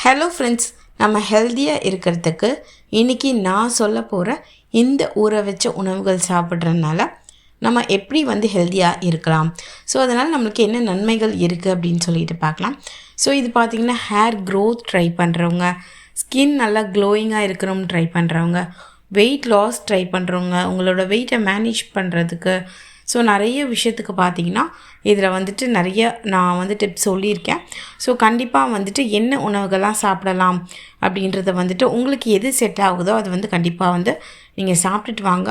Hello friends, நம்ம ஹெல்த்தியாக இருக்கிறதுக்கு இன்றைக்கி நான் சொல்ல போகிற இந்த ஊற வச்ச உணவுகள் சாப்பிட்றதுனால நம்ம எப்படி ஹெல்த்தியாக இருக்கலாம். ஸோ அதனால் நம்மளுக்கு என்ன நன்மைகள் இருக்குது அப்படின்னு சொல்லிட்டு பார்க்கலாம். ஸோ இது பார்த்திங்கன்னா ஹேர் க்ரோத் ட்ரை பண்ணுறவங்க, ஸ்கின் நல்லா க்ளோயிங்காக இருக்கணும் ட்ரை பண்ணுறவங்க, வெயிட் லாஸ் ட்ரை பண்ணுறவங்க, உங்களோட வெயிட்டை மேனேஜ் பண்ணுறதுக்கு, ஸோ நிறைய விஷயத்துக்கு பார்த்திங்கன்னா இதில் நிறைய நான் டிப்ஸ் சொல்லியிருக்கேன். ஸோ கண்டிப்பாக என்ன உணவுகள்லாம் சாப்பிடலாம் அப்படின்றத உங்களுக்கு எது செட் ஆகுதோ அது கண்டிப்பாக நீங்கள் சாப்பிட்டுட்டு வாங்க.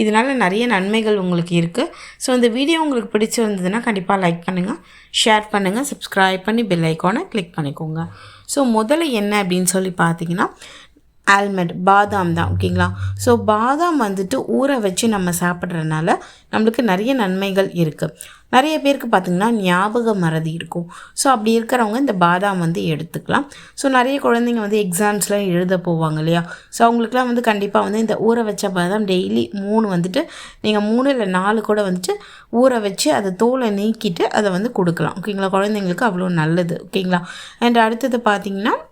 இதனால் நிறைய நன்மைகள் உங்களுக்கு இருக்குது. ஸோ இந்த வீடியோ உங்களுக்கு பிடிச்சிருந்ததுன்னா கண்டிப்பாக லைக் பண்ணுங்கள், ஷேர் பண்ணுங்கள், சப்ஸ்கிரைப் பண்ணி பெல் ஐக்கானை கிளிக் பண்ணிக்கோங்க. ஸோ முதல்ல என்ன அப்படின்னு சொல்லி பார்த்தீங்கன்னா ஆல்மண்ட், பாதாம் தான். ஓகேங்களா? ஸோ பாதாம் ஊற வச்சு நம்ம சாப்பிட்றதுனால நம்மளுக்கு நிறைய நன்மைகள் இருக்குது. நிறைய பேருக்கு பார்த்திங்கன்னா ஞாபக மறதி இருக்கும். ஸோ அப்படி இருக்கிறவங்க இந்த பாதாம் எடுத்துக்கலாம். ஸோ நிறைய குழந்தைங்க எக்ஸாம்ஸ்லாம் எழுத போவாங்க இல்லையா? ஸோ அவங்களுக்குலாம் கண்டிப்பாக இந்த ஊற வச்ச பாதாம் டெய்லி 3 நீங்கள் 3 இல்லை 4 கூட ஊற வச்சு அதை தோலை நீக்கிட்டு அதை கொடுக்கலாம். ஓகேங்களா? குழந்தைங்களுக்கு அவ்வளோ நல்லது. ஓகேங்களா? அண்ட் அடுத்தது பார்த்திங்கன்னா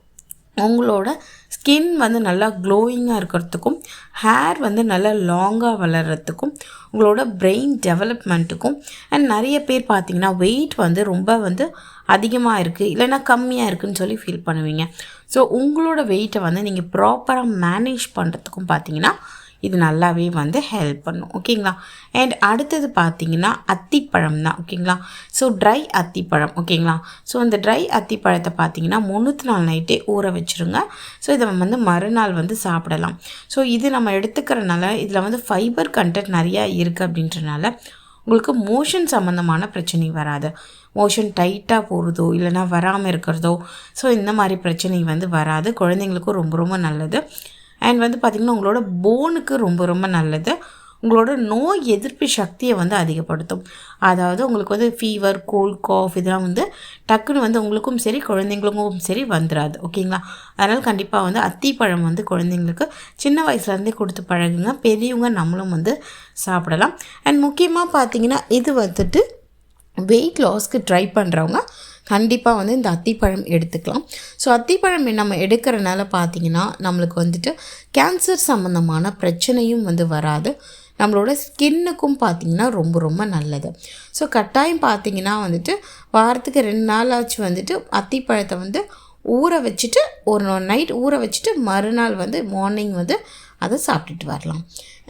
உங்களோட ஸ்கின் நல்லா க்ளோயிங்காக இருக்கிறதுக்கும், ஹேர் நல்லா லாங்காக வளர்கிறதுக்கும், உங்களோட பிரெயின் டெவலப்மெண்ட்டுக்கும், அண்ட் நிறைய பேர் பார்த்திங்கன்னா வெயிட் ரொம்ப அதிகமாக இருக்குது இல்லைனா கம்மியாக இருக்குதுன்னு சொல்லி ஃபீல் பண்ணுவீங்க. ஸோ உங்களோட வெயிட்டை நீங்கள் ப்ராப்பராக மேனேஜ் பண்ணுறதுக்கும் பார்த்திங்கன்னா இது நல்லாவே ஹெல்ப் பண்ணும். ஓகேங்களா? அண்ட் அடுத்தது பார்த்திங்கன்னா அத்திப்பழம் தான். ஓகேங்களா? ஸோ ட்ரை அத்திப்பழம். ஓகேங்களா? ஸோ இந்த ட்ரை அத்திப்பழத்தை பார்த்திங்கன்னா 3 நாள் நைட்டே ஊற வச்சுருங்க. ஸோ இதை மறுநாள் சாப்பிடலாம். ஸோ இது நம்ம எடுத்துக்கிறனால இதில் ஃபைபர் கண்டென்ட் நிறையா இருக்குது அப்படின்றனால உங்களுக்கு மோஷன் சம்மந்தமான பிரச்சனை வராது. மோஷன் டைட்டாக போகிறதோ இல்லைனா வராமல் இருக்கிறதோ, ஸோ இந்த மாதிரி பிரச்சனை வராது. குழந்தைங்களுக்கும் ரொம்ப ரொம்ப நல்லது. அண்ட் பார்த்திங்கன்னா உங்களோட போனுக்கு ரொம்ப ரொம்ப நல்லது. உங்களோட நோய் எதிர்ப்பு சக்தியை அதிகப்படுத்தும். அதாவது உங்களுக்கு ஃபீவர், கோல்ட், காஃப் இதெல்லாம் டக்குன்னு உங்களுக்கும் சரி குழந்தைங்களுக்கும் சரி வந்துடாது. ஓகேங்களா? அதனால் கண்டிப்பாக அத்திப்பழம் குழந்தைங்களுக்கு சின்ன வயசுலேருந்தே கொடுத்து பழகுங்க. பெரியவங்க நம்மளும் சாப்பிடலாம். அண்ட் முக்கியமாக பார்த்திங்கன்னா இது வெயிட் லாஸ்க்கு ட்ரை பண்ணுறவங்க கண்டிப்பாக இந்த அத்திப்பழம் எடுத்துக்கலாம். ஸோ அத்திப்பழம் நம்ம எடுக்கிறனால பார்த்திங்கன்னா நம்மளுக்கு கேன்சர் சம்மந்தமான பிரச்சனையும் வராது. நம்மளோட ஸ்கின்னுக்கும் பார்த்திங்கன்னா ரொம்ப ரொம்ப நல்லது. ஸோ கட்டாயம் பார்த்திங்கன்னா வாரத்துக்கு 2 நாளாச்சு அத்திப்பழத்தை ஊற வச்சுட்டு ஒரு நைட் ஊற வச்சுட்டு மறுநாள் மார்னிங் அதை சாப்பிட்டுட்டு வரலாம்.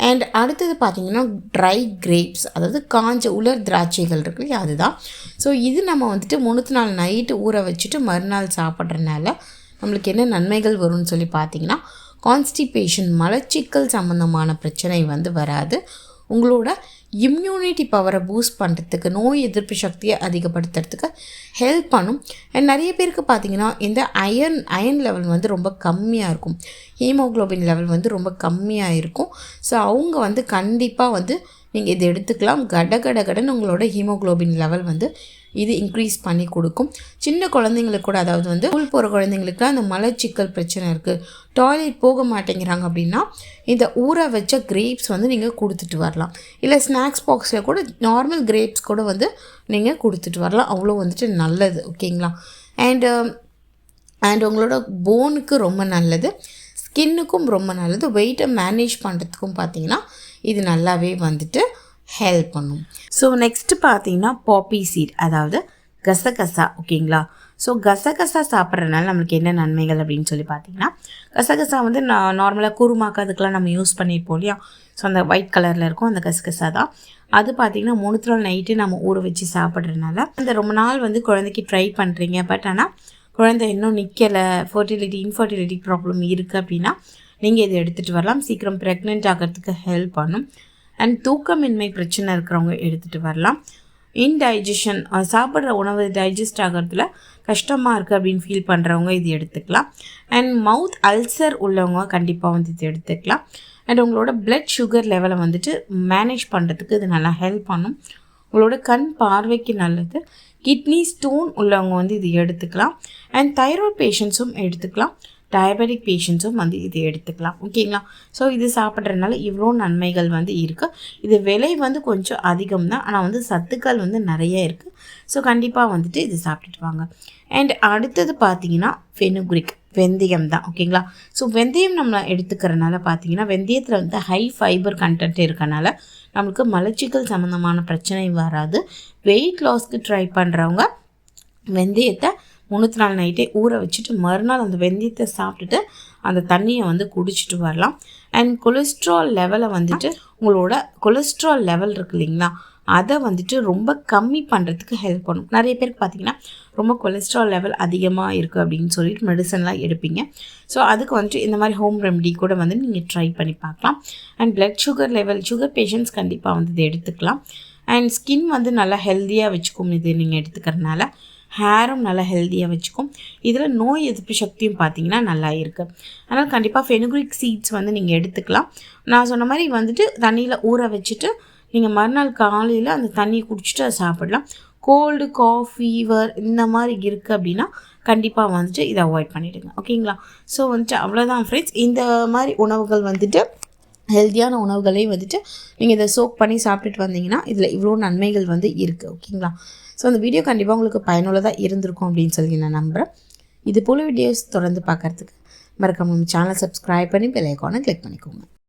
அண்ட் அடுத்தது பார்த்திங்கன்னா ட்ரை கிரேப்ஸ், அதாவது காஞ்ச உலர் திராட்சைகள் இருக்கு இல்லையா, அதுதான். ஸோ இது நம்ம 3 நாள் நைட்டு ஊற வச்சுட்டு மறுநாள் சாப்பிட்றதுனால நம்மளுக்கு என்ன நன்மைகள் வரும்னு சொல்லி பார்த்திங்கன்னா கான்ஸ்டிபேஷன், மலச்சிக்கல் சம்மந்தமான பிரச்சனை வராது. உங்களோட இம்யூனிட்டி பவரை பூஸ்ட் பண்ணுறதுக்கு, நோய் எதிர்ப்பு சக்தியை அதிகப்படுத்துறதுக்கு ஹெல்ப் பண்ணும். அண்ட் நிறைய பேருக்கு பார்த்திங்கன்னா இந்த அயன் லெவல் ரொம்ப கம்மியாக இருக்கும். ஹீமோக்ளோபின் லெவல் ரொம்ப கம்மியாக இருக்கும். ஸோ அவங்க கண்டிப்பாக நீங்கள் இதை எடுத்துக்கலாம். கடன்னு உங்களோட ஹீமோக்ளோபின் லெவல் இது இன்க்ரீஸ் பண்ணி கொடுக்கும். சின்ன குழந்தைங்களுக்கு கூட, அதாவது ஸ்கூல் போகிற குழந்தைங்களுக்குலாம் அந்த மலச்சிக்கல் பிரச்சனை இருக்குது, டாய்லெட் போக மாட்டேங்கிறாங்க அப்படின்னா இந்த ஊற வச்ச கிரேப்ஸ் நீங்கள் கொடுத்துட்டு வரலாம். இல்லை ஸ்நாக்ஸ் பாக்ஸில் கூட நார்மல் கிரேப்ஸ் கூட நீங்கள் கொடுத்துட்டு வரலாம். அவ்வளோ நல்லது. ஓகேங்களா? அண்ட் உங்களோட போனுக்கு ரொம்ப நல்லது, ஸ்கின்னுக்கும் ரொம்ப நல்லது. வெயிட்டை மேனேஜ் பண்ணுறதுக்கும் பார்த்திங்கன்னா இது நல்லாவே ஹெல்ப் பண்ணும். ஸோ நெக்ஸ்ட்டு பார்த்தீங்கன்னா பாப்பி சீட், அதாவது கசகசா. ஓகேங்களா? ஸோ கசகசா சாப்பிட்றதுனால நம்மளுக்கு என்ன நன்மைகள் அப்படின்னு சொல்லி பார்த்தீங்கன்னா, கசகசா நார்மலாக குருமாக்கு அதுக்கெலாம் நம்ம யூஸ் பண்ணியிருப்போம் இல்லையா? ஸோ அந்த ஒயிட் கலரில் இருக்கும் அந்த கசகசா தான். அது பார்த்திங்கன்னா 3 நாள் நைட்டு நம்ம ஊற வச்சு சாப்பிட்றதுனால அந்த ரொம்ப நாள் குழந்தைக்கு ட்ரை பண்ணுறீங்க, பட் ஆனால் குழந்தை இன்னும் நிற்கலை, இன்ஃபர்டிலிட்டி ப்ராப்ளம் இருக்குது அப்படின்னா நீங்கள் இதை எடுத்துகிட்டு வரலாம். சீக்கிரம் ப்ரெக்னென்ட் ஆகிறதுக்கு ஹெல்ப் பண்ணும். அண்ட் தூக்கமின்மை பிரச்சனை இருக்கிறவங்க எடுத்துகிட்டு வரலாம். இன்டைஜஷன், சாப்பிட்ற உணவு டைஜஸ்ட் ஆகிறதுல கஷ்டமாக இருக்குது அப்படின்னு ஃபீல் பண்ணுறவங்க இது எடுத்துக்கலாம். அண்ட் மவுத் அல்சர் உள்ளவங்க கண்டிப்பாக இது எடுத்துக்கலாம். அண்ட் உங்களோட பிளட் சுகர் லெவலை மேனேஜ் பண்ணுறதுக்கு இது நல்லா ஹெல்ப் பண்ணும். உங்களோட கண் பார்வைக்கு நல்லது. கிட்னி ஸ்டோன் உள்ளவங்க இது எடுத்துக்கலாம். அண்ட் தைராய்டு பேஷண்ட்ஸும் எடுத்துக்கலாம். டயபெட்டிக் பேஷண்ட்ஸும் இது எடுத்துக்கலாம். ஓகேங்களா? ஸோ இது சாப்பிட்றதுனால இவ்வளோ நன்மைகள் இருக்குது. இது விலை கொஞ்சம் அதிகம் தான், ஆனால் சத்துக்கள் நிறைய இருக்குது. ஸோ கண்டிப்பாக இது சாப்பிட்டுட்டு வாங்க. அண்ட் அடுத்தது பார்த்திங்கன்னா ஃபெனுக்ரிக். வெந்தயம் தான். ஓகேங்களா? ஸோ வெந்தயம் நம்ம எடுத்துக்கிறனால பார்த்தீங்கன்னா வெந்தயத்தில் வந்து ஹை ஃபைபர் கண்டென்ட் இருக்கனால நம்மளுக்கு மலச்சிக்கல் சம்மந்தமான பிரச்சனை வராது. வெயிட் லாஸ்க்கு ட்ரை பண்ணுறவங்க வெந்தயத்தை முன்னூற்றி நாள் நைட்டே ஊற வச்சுட்டு மறுநாள் அந்த வெந்தயத்தை சாப்பிட்டுட்டு அந்த தண்ணியை வந்து குடிச்சிட்டு வரலாம். அண்ட் கொலஸ்ட்ரால் லெவலை வந்துட்டு உங்களோட கொலஸ்ட்ரால் லெவல் இருக்குது இல்லைங்களா, அதை வந்துட்டு ரொம்ப கம்மி பண்ணுறதுக்கு ஹெல்ப் பண்ணும். நிறைய பேருக்கு பார்த்திங்கன்னா ரொம்ப கொலஸ்ட்ரால் லெவல் அதிகமாக இருக்குது அப்படின்னு சொல்லிட்டு மெடிசன்லாம் எடுப்பீங்க. ஸோ அதுக்கு வந்துட்டு இந்த மாதிரி ஹோம் ரெமெடி கூட வந்து நீங்கள் ட்ரை பண்ணி பார்க்கலாம். And blood sugar level, sugar patients கண்டிப்பாக வந்து இதை எடுத்துக்கலாம். அண்ட் ஸ்கின் வந்து நல்லா ஹெல்த்தியாக வச்சுக்கும் இது நீங்கள் எடுத்துக்கிறதுனால. ஹேரும் நல்லா ஹெல்த்தியாக வச்சுக்கும். இதில் நோய் எதிர்ப்பு சக்தியும் பார்த்திங்கன்னா நல்லா இருக்குது. அதனால் கண்டிப்பாக ஃபெனுக்ரிக் சீட்ஸ் வந்து நீங்கள் எடுத்துக்கலாம். நான் சொன்ன மாதிரி வந்துட்டு தண்ணியில் ஊற வச்சுட்டு நீங்கள் மறுநாள் காலையில் அந்த தண்ணியை குடிச்சிட்டு அதை சாப்பிடலாம். கோல்டு, காஃப், ஃபீவர் இந்த மாதிரி இருக்குது அப்படின்னா கண்டிப்பாக வந்துட்டு இதை அவாய்ட் பண்ணிவிடுங்க. ஓகேங்களா? ஸோ வந்துட்டு அவ்வளோதான் ஃப்ரெண்ட்ஸ். இந்த மாதிரி உணவுகள் வந்துட்டு ஹெல்த்தியான உணவுகளையும் வந்துட்டு நீங்கள் இதை சோக் பண்ணி சாப்பிட்டுட்டு வந்தீங்கன்னா இதில் இவ்வளோ நன்மைகள் வந்து இருக்குது. ஓகேங்களா? ஸோ அந்த வீடியோ கண்டிப்பாக உங்களுக்கு பயனுள்ளதாக இருந்திருக்கும் அப்படின்னு சொல்லி நான் நம்புகிறேன். இது போல் வீடியோஸ் தொடர்ந்து பார்க்குறதுக்கு மறக்காம நம்ம சேனலை சப்ஸ்கிரைப் பண்ணி பெல் ஐகானை கிளிக் பண்ணிக்கோங்க.